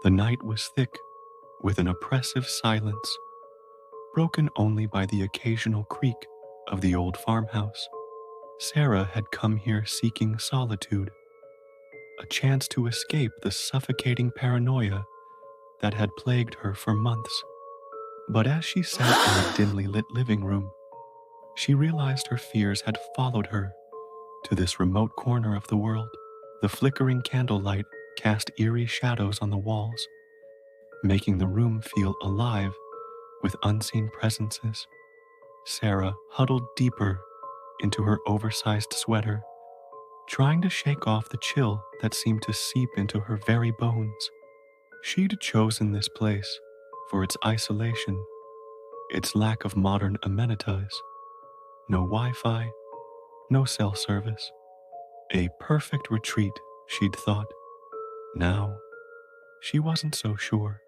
The night was thick, with an oppressive silence, broken only by the occasional creak of the old farmhouse. Sarah had come here seeking solitude, a chance to escape the suffocating paranoia that had plagued her for months. But as she sat in the dimly lit living room, she realized her fears had followed her to this remote corner of the world. The flickering candlelight cast eerie shadows on the walls, making the room feel alive with unseen presences. Sarah huddled deeper into her oversized sweater, trying to shake off the chill that seemed to seep into her very bones. She'd chosen this place for its isolation, its lack of modern amenities. No Wi-Fi, no cell service. A perfect retreat, she'd thought. Now, she wasn't so sure.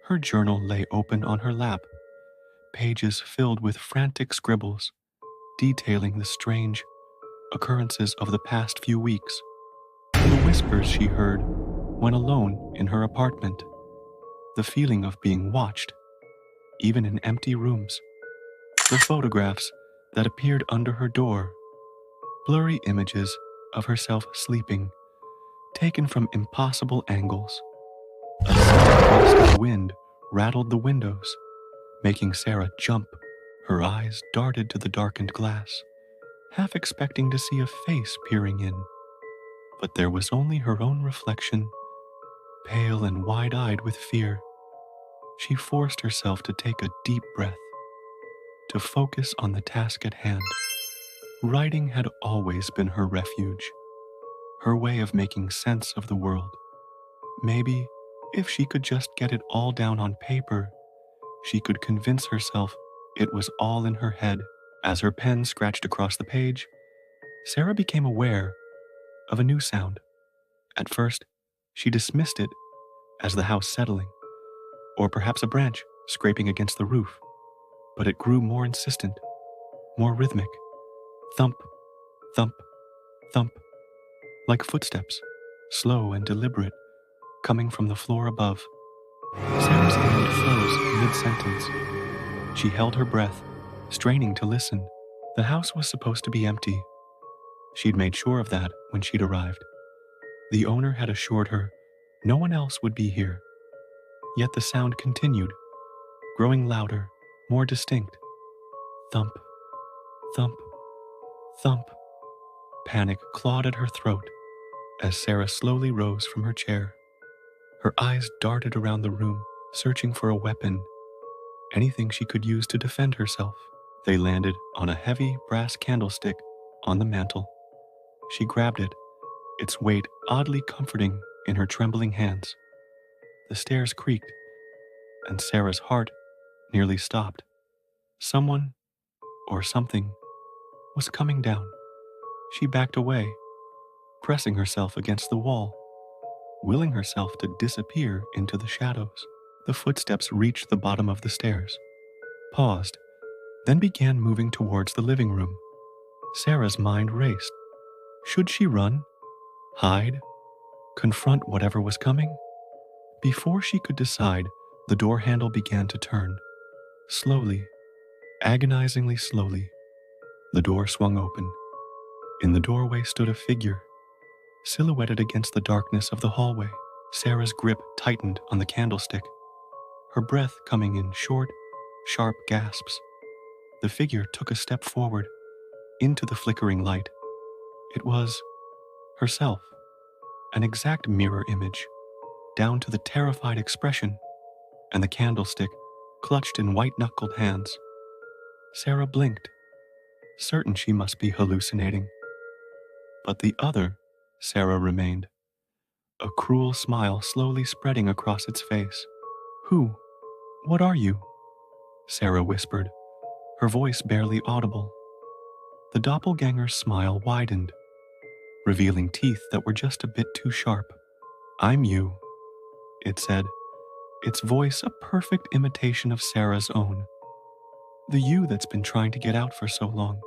Her journal lay open on her lap, pages filled with frantic scribbles detailing the strange occurrences of the past few weeks, the whispers she heard when alone in her apartment, the feeling of being watched, even in empty rooms, the photographs that appeared under her door, blurry images of herself sleeping, taken from impossible angles. A sudden gust of wind rattled the windows, making Sarah jump. Her eyes darted to the darkened glass, half expecting to see a face peering in. But there was only her own reflection, pale and wide-eyed with fear. She forced herself to take a deep breath, to focus on the task at hand. Writing had always been her refuge, her way of making sense of the world. Maybe, if she could just get it all down on paper, she could convince herself it was all in her head. As her pen scratched across the page, Sarah became aware of a new sound. At first, she dismissed it as the house settling, or perhaps a branch scraping against the roof. But it grew more insistent, more rhythmic. Thump, thump, thump, like footsteps, slow and deliberate, coming from the floor above. Sarah's hand froze mid-sentence. She held her breath, straining to listen. The house was supposed to be empty. She'd made sure of that when she'd arrived. The owner had assured her no one else would be here. Yet the sound continued, growing louder, more distinct. Thump, thump, thump. Panic clawed at her throat as Sarah slowly rose from her chair. Her eyes darted around the room, searching for a weapon, anything she could use to defend herself. They landed on a heavy brass candlestick on the mantel. She grabbed it, its weight oddly comforting in her trembling hands. The stairs creaked, and Sarah's heart nearly stopped. Someone, or something, was coming down. She backed away, pressing herself against the wall, willing herself to disappear into the shadows. The footsteps reached the bottom of the stairs, paused, then began moving towards the living room. Sarah's mind raced. Should she run? Hide? Confront whatever was coming? Before she could decide, the door handle began to turn. Slowly, agonizingly slowly, the door swung open. In the doorway stood a figure, silhouetted against the darkness of the hallway. Sarah's grip tightened on the candlestick, her breath coming in short, sharp gasps. The figure took a step forward, into the flickering light. It was herself, an exact mirror image, down to the terrified expression, and the candlestick clutched in white-knuckled hands. Sarah blinked, certain she must be hallucinating. But the other Sarah remained, a cruel smile slowly spreading across its face. "Who? What are you?" Sarah whispered, her voice barely audible. The doppelganger's smile widened, revealing teeth that were just a bit too sharp. "I'm you," it said, its voice a perfect imitation of Sarah's own. The you that's been trying to get out for so long.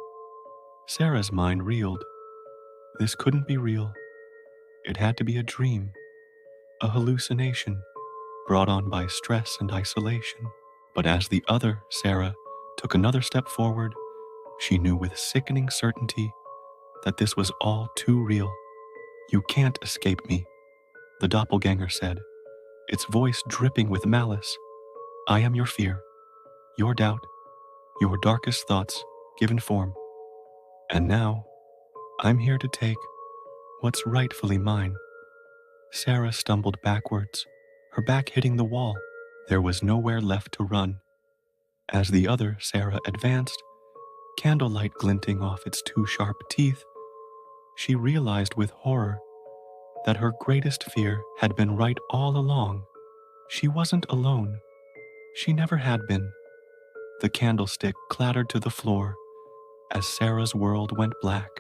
Sarah's mind reeled. This couldn't be real. It had to be a dream, a hallucination. brought on by stress and isolation. But as the other, Sarah, took another step forward, she knew with sickening certainty that this was all too real. "You can't escape me," the doppelganger said, its voice dripping with malice. "I am your fear, your doubt, your darkest thoughts given form. And now, I'm here to take what's rightfully mine." Sarah stumbled backwards, her back hitting the wall. There was nowhere left to run. As the other Sarah advanced, candlelight glinting off its two sharp teeth, she realized with horror that her greatest fear had been right all along. She wasn't alone. She never had been. The candlestick clattered to the floor as Sarah's world went black.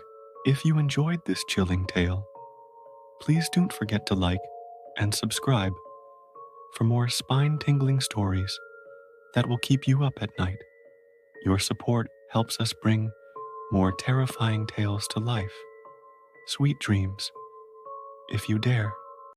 If you enjoyed this chilling tale, please don't forget to like and subscribe for more spine-tingling stories that will keep you up at night. Your support helps us bring more terrifying tales to life. Sweet dreams, if you dare.